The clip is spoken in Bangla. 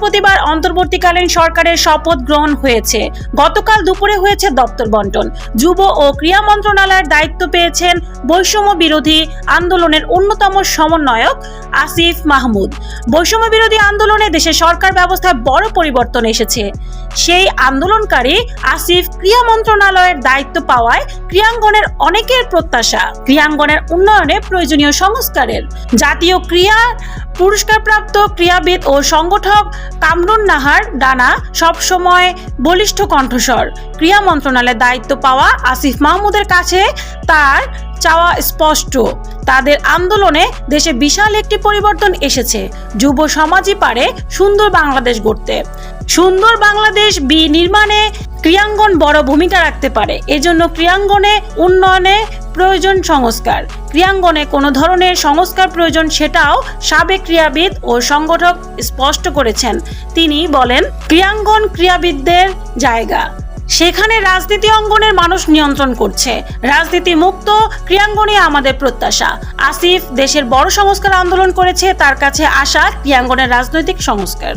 বৃহস্পতিবার অন্তর্বর্তীকালীন সরকারের শপথ গ্রহণ হয়েছে। গতকাল দুপুরে হয়েছে দপ্তর বন্টন। যুব ও ক্রীড়া মন্ত্রণালয়ের দায়িত্ব পেয়েছেন বৈষম্য বিরোধী আন্দোলনের অন্যতম সমন্বয়ক আসিফ মাহমুদ। বৈষম্য বিরোধী আন্দোলনে দেশের সরকার ব্যবস্থায় বড় পরিবর্তন এসেছে। সেই আন্দোলনকারী আসিফ ক্রীড়া মন্ত্রণালয়ের দায়িত্ব পাওয়ায় ক্রীড়াঙ্গনের অনেকের প্রত্যাশা ক্রীড়াঙ্গনের উন্নয়নে প্রয়োজনীয় সংস্কারের। জাতীয় ক্রীড়া পুরস্কারপ্রাপ্ত ক্রীড়াবিদ ও সংগঠক কামরুন নাহার ডানা সবসময় বলিষ্ঠ কণ্ঠস্বর। ক্রীড়া মন্ত্রণালয়ের দায়িত্ব পাওয়া আসিফ মাহমুদের কাছে তার চাওয়া স্পষ্ট। তাদের আন্দোলনে দেশে বিশাল একটি পরিবর্তন এসেছে। যুব সমাজই পারে সুন্দর বাংলাদেশ গড়তে। সুন্দর বাংলাদেশ নির্মাণে ক্রীড়াঙ্গন বড় ভূমিকা রাখতে পারে। এজন্য ক্রীড়াঙ্গনে উন্নয়নে প্রয়োজন সংস্কার। ক্রীড়াঙ্গনে কোনো ধরনের সংস্কার প্রয়োজন সেটাও সাবেক ক্রীড়াবিদ ও সংগঠক স্পষ্ট করেছেন। তিনি বলেন, ক্রীড়াঙ্গন ক্রীড়াবিদদের জায়গা, সেখানে রাজনীতি অঙ্গনের মানুষ নিয়ন্ত্রণ করছে। রাজনীতি মুক্ত ক্রীড়াঙ্গনে আমাদের প্রত্যাশা। আসিফ দেশের বড় সংস্কার আন্দোলন করেছে, তার কাছে আশা ক্রীড়াঙ্গনের রাজনৈতিক সংস্কার।